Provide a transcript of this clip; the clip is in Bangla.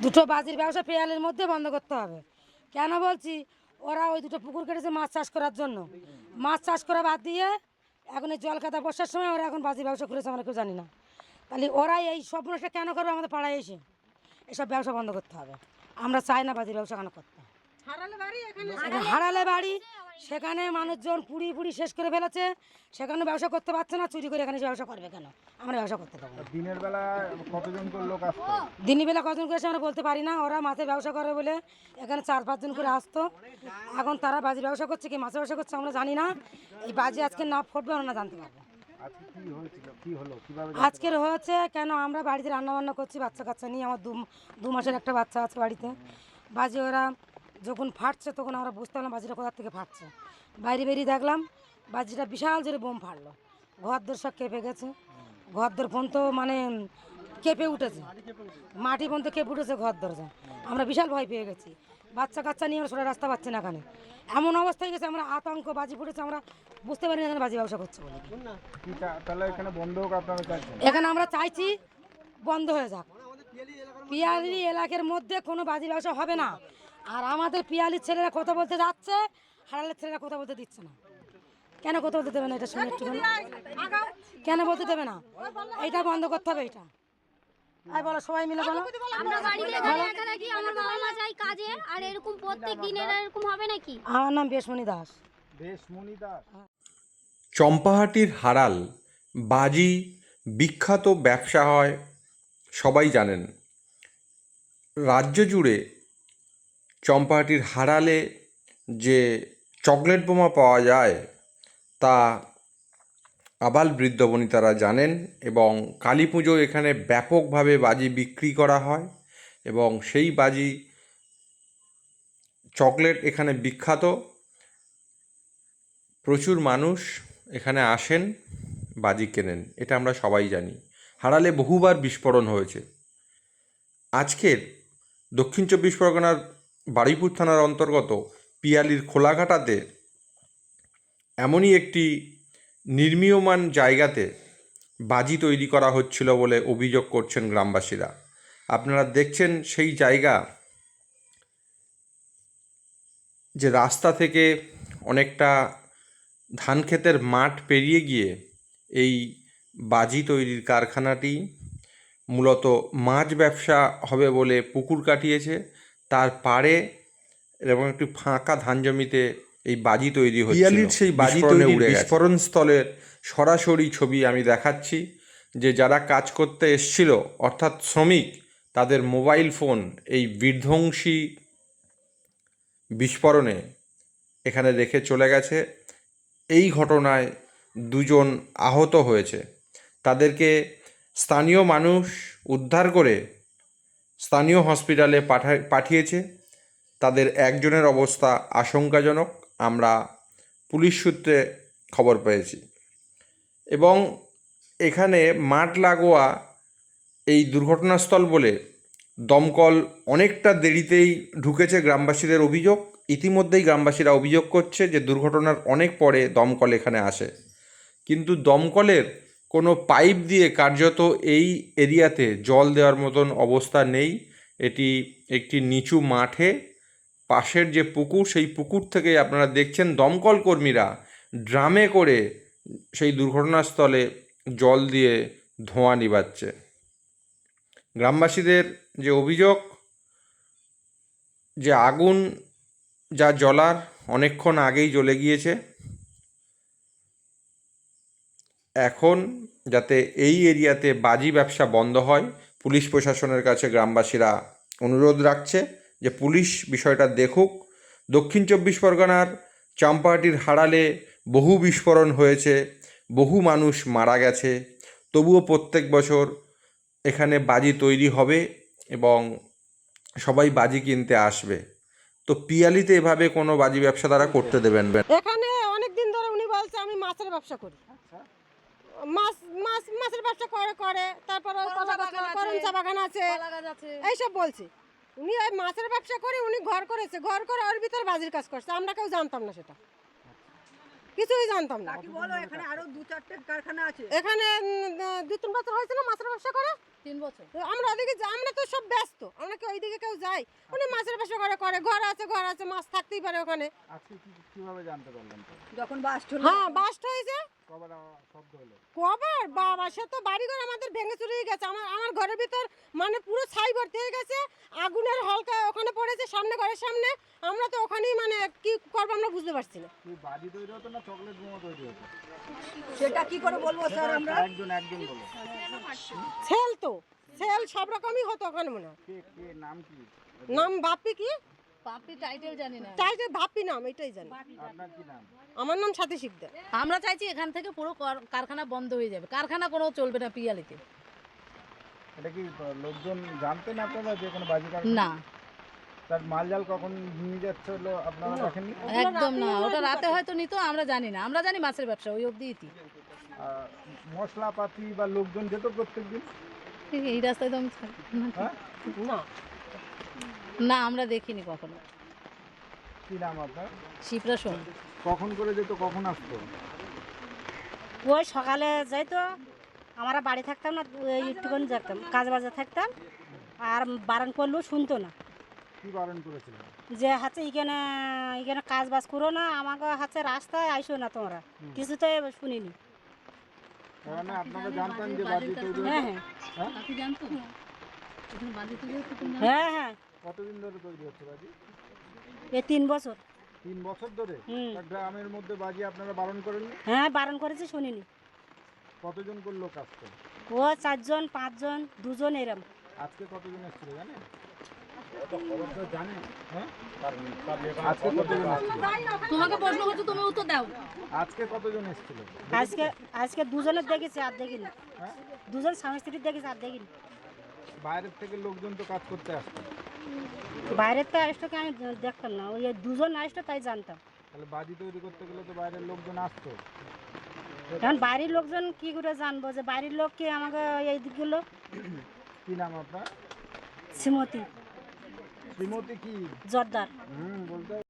দুটো বাজির ব্যবসা পেয়ালের মধ্যে বন্ধ করতে হবে। কেন বলছি, ওরা ওই দুটো পুকুর কেটেছে মাছ চাষ করার জন্য। মাছ চাষ করা বাদ দিয়ে এখন এই জল কাদা বর্ষার সময় ওরা এখন বাজি ব্যবসা করেছে, আমরা কেউ জানি না। তাহলে ওরা এই স্বপ্নটা কেন করবে আমাদের পাড়ায় এসে? এসব ব্যবসা বন্ধ করতে হবে। আমরা চাই না বাজি ব্যবসা কেন করতে। হারালে বাড়ি, সেখানে মানুষজন পুড়ি পুড়ি শেষ করে ফেলেছে, সেখানে ব্যবসা করতে পারছে না, চুরি করে এখানে ব্যবসা করবে কেন? আমরা ব্যবসা করতে পারবো না। দিনের বেলা কতজন করে লোক আসতো? দিনের বেলা কজন করে আমরা বলতে পারি না, ওরা মাছের ব্যবসা করে বলে এখানে 4-5 জন করে আসতো। এখন তারা বাজি ব্যবসা করছে কি মাছের ব্যবসা করছে আমরা জানি না। এই বাজি আজকে না ফুটবে আমরা না জানতে পারবো। আজকে কি হয়েছিল, কি হলো, কিভাবে? আজকের হয়েছে কেন, আমরা বাড়িতে রান্না বান্না করছি বাচ্চা কাচ্চা নিয়ে, আমার দু মাসের একটা বাচ্চা আছে বাড়িতে। বাজি ওরা যখন ফাটছে তখন আমরা বুঝতে পারলাম বাজিটা কোথার থেকে ফাটছে। বাইরে বেরিয়ে দেখলাম বাজিটা বিশাল জোরে বোম ফাটলো, ঘরদোর সব কেঁপে গেছে। ঘরদোর ফোন তো মানে কেঁপে উঠেছে, মাটি পর্যন্ত কেঁপে উঠেছে ঘর দরজা। আমরা বিশাল ভয় পেয়ে গেছি, বাচ্চা কাচ্চা নিয়ে আমরা সোজা রাস্তা পাচ্ছি না। এখানে এমন অবস্থা হয়ে গেছে, আমরা আতঙ্ক, বাজি ফুটেছে, আমরা বুঝতে পারি না এখানে বাজি ব্যবসা করছে বলে। তাহলে এখানে বন্ধ হোক আপনারা চাইছেন? এখানে আমরা চাইছি বন্ধ হয়ে যাক। পিয়ালি এলাকার মধ্যে কোনো বাজি ব্যবসা হবে না। আর আমাদের পিয়ালির ছেলেরা কথা বলতে যাচ্ছে, হারালের ছেলেরা কথা বলতে দিচ্ছে না। কেন কথা বলতে দেবে না? এটা শুনে একটু কেন বলতে দেবে না? এটা বন্ধ করতে হবে। এটা বলো, সবাই মিলে বলো। আমরা বাড়িতে এখানে একা থাকি, আমার বাবা মা যায় কাজে, আর এরকম প্রত্যেক দিন এরকম হবে নাকি? আমার নাম বেশমণি দাস। দেশমণি দাস। চম্পাহাটির হারাল বাজি বিখ্যাত ব্যবসা হয়, সবাই জানেন। রাজ্য জুড়ে চম্পাহাটির হারালে যে চকলেট বোমা পাওয়া যায় তা আবাল বৃদ্ধ বনিতারা জানেন, এবং কালী পুজো এখানে ব্যাপকভাবে বাজি বিক্রি করা হয়, এবং সেই বাজি চকলেট এখানে বিখ্যাত। প্রচুর মানুষ এখানে আসেন, বাজি কেনেন, এটা আমরা সবাই জানি। হারালে বহুবার বিস্ফোরণ হয়েছে। আজকের দক্ষিণ 24 পরগনার বারুইপুর থানার অন্তর্গত পিয়ালির খোলাঘাটাতে এমনই একটি নির্মীয়মান জায়গাতে বাজি তৈরি করা হচ্ছিল বলে অভিযোগ করছেন গ্রামবাসীরা। আপনারা দেখছেন সেই জায়গা, যে রাস্তা থেকে অনেকটা ধান ক্ষেতের মাঠ পেরিয়ে গিয়ে এই বাজি তৈরির কারখানাটি মূলত মাছ ব্যবসা হবে বলে পুকুর কাটিয়েছে। তার পাড়ে এবং একটি ফাঁকা ধান জমিতে এই বাজি তৈরি হচ্ছে। পিয়ালির সেই বাজি তৈরির বিস্ফোরণ স্থলের সরাসরি ছবি আমি দেখাচ্ছি, যে যারা কাজ করতে এসছিল অর্থাৎ শ্রমিক, তাদের মোবাইল ফোন এই বিধ্বংসী বিস্ফোরণে এখানে রেখে চলে গেছে। এই ঘটনায় 2 জন আহত হয়েছে। তাদেরকে স্থানীয় মানুষ উদ্ধার করে স্থানীয় হসপিটালে পাঠিয়েছে। তাদের একজনের অবস্থা আশঙ্কাজনক, আমরা পুলিশ সূত্রে খবর পেয়েছি। এবং এখানে মাঠ লাগোয়া এই দুর্ঘটনাস্থল বলে দমকল অনেকটা দেরিতেই ঢুকেছে, গ্রামবাসীদের অভিযোগ। ইতিমধ্যেই গ্রামবাসীরা অভিযোগ করছে যে দুর্ঘটনার অনেক পরে দমকল এখানে আসে, কিন্তু দমকলের কোনো পাইপ দিয়ে কার্যত এই এরিয়াতে জল দেওয়ার মতন অবস্থা নেই। এটি একটি নিচু মাঠে, পাশের যে পুকুর, সেই পুকুর থেকে আপনারা দেখছেন দমকল কর্মীরা ড্রামে করে সেই দুর্ঘটনাস্থলে জল দিয়ে ধোঁয়া নিভাচ্ছে। গ্রামবাসীদের যে অভিযোগ, যে আগুন যা জ্বলার অনেকক্ষণ আগেই জ্বলে গিয়েছে। এখন যাতে এই এরিয়াতে বাজি ব্যবসা বন্ধ হয়, পুলিশ প্রশাসনের কাছে গ্রামবাসীরা অনুরোধ রাখছে যে পুলিশ বিষয়টা দেখুক। দক্ষিণ 24 পরগনার চম্পাহাটির হারালে বহু বিস্ফোরণ হয়েছে, বহু মানুষ মারা গেছে, তবুও প্রত্যেক বছর এখানে বাজি তৈরি হবে এবং সবাই বাজি কিনতে আসবে। তো পিয়ালিতে এভাবে কোনো বাজি ব্যবসা তারা করতে দেবেন না। এখানে অনেক দিন ধরে উনি বলছে আমি মাছের ব্যবসা করি, মাছের ব্যবসা করে তারপরে করমচা বাগান আছে, এইসব বলছে। উনি ওই মাছের ব্যবসা করে উনি ঘর করেছে, ঘর করে ওর ভিতরে বাজির কাজ করছে, আমরা কেউ জানতাম না সেটা। কিছুই জানতাম না। বলো এখানে আরো 2-4টে কারখানা আছে। এখানে 2-3 বছর হয়েছে না মাছের ব্যবসা করে। 3 বছর। আমরা ওদিকে আমরা তো সব ব্যস্ত, আমরা কি ওইদিকে কেউ যাই? উনি মাছের ব্যবসা করে ঘর আছে মাছ থাকতেই পারে ওখানে। আজকে কিভাবে জানতে পারলেন তো? যখন বাস্ট হলো। হ্যাঁ বাস্ট হয়েছে। কবার শব্দ হলো? কবার বাবা, সে তো বাড়িঘর আমাদের ভেঙে চুরিয়ে গেছে। আমার ঘরের ভিতর মানে পুরো ছাই ভর্তি হয়ে গেছে, আগুনের হালকা ওখানে পড়েছে সামনে, ঘরের সামনে। আমরা তো ওখানেই মানে কি করবো আমরা বুঝতে পারছি না। কি বাজি তৈরি হতো না চকলেট বোমা তৈরি হতো? সেটা কি করে বলবো স্যার আমরা? একজন বলো। সেল তো সেল সব রকমই হতো ওখানে মনে হয়। কে নাম কি? নাম বাপ্পি কি? পাপড়ি টাইটেল জানি না। টাইটেল বাপ্পি নাম, এটাই জানি। আপনার কি নাম? আমার নাম সাথী শিকদার। আমরা চাইছি এখান থেকে পুরো কারখানা বন্ধ হয়ে যাবে, কারখানা কোনো চলবে না পিয়ালিতে। এটা কি লোকজন জানতেন আপনারা যে কোনো বাজি কারখানা? না, তার মালজাল কখন নিয়ে যাচ্ছে হলো আপনারা দেখেননি? একদম না। ওটা রাতে হয়তো নিত, আমরা জানি না। আমরা জানি মাছের ব্যবসা ওই অবধি ইতি। মশলাপাতি বা লোকজন যেত প্রত্যেকদিন? এই রাস্তায় তো আমি থাকি না। হ্যাঁ, না না, আমরা দেখিনি কখনো। কি নাম আপনার? শিপ্রা সোম। কখন করে যেত, কখন আসতো? ওই সকালে যাইতো, আমরা বাড়ি থাকতাম না, একটুখানি থাকতাম, কাজ বাজে থাকতাম, আর বারণ করলেও শুনতো না। কি বারণ করেছিলেন? যে হচ্ছে এখানে এখানে কাজ বাজ করো না, আমাকে হচ্ছে রাস্তায় আইসো না তোমরা, কিছুতে শুনিনি। মানে আপনারা জানতেন যে বাজি তৈরি হতো? হ্যাঁ হ্যাঁ হ্যাঁ? আপনি জানতো? এখানে বাজি তৈরি হতো তোমরা? হ্যাঁ হ্যাঁ, কতদিন ধরে তৈরি হচ্ছে বাজি? এই 3 বছর। 3 বছর ধরে? হুম। তা গ্রামের মধ্যে বাজি আপনারা বারণ করেননি? হ্যাঁ বারণ করেছি, শুনিনি। কতজন করে লোক আসতো? ও 4 জন 5 জন 2 জন এরম। আজকে কতজন এসেছিল জানেন? হ্যাঁ? আজকে কতজন এসেছিল? তোমাকে প্রশ্ন করছো, তুমি উত্তর দাও। আজকে কতজন এসেছিল? আজকে 2 জনের দেখেছি, আর দেখিনি। 2 জন স্বামী স্ত্রীর দেখেছি, আর দেখিনি। বাইরের থেকে লোকজন তো কাজ করতে আসতো, বাইরের তো আসতো আমি দেখতাম না, ওই 2 জন আসতো তাই জানতাম। তাহলে বাজি তৈরি করতে গেলে তো বাইরের লোকজন আসতো। এখন বাড়ির লোকজন কি করে জানবো যে বাড়ির লোক কি আমাকে এই দিকগুলো? কি নাম আপনার? শ্রীমতী শ্রীমতী কি? জর্দার। বলতে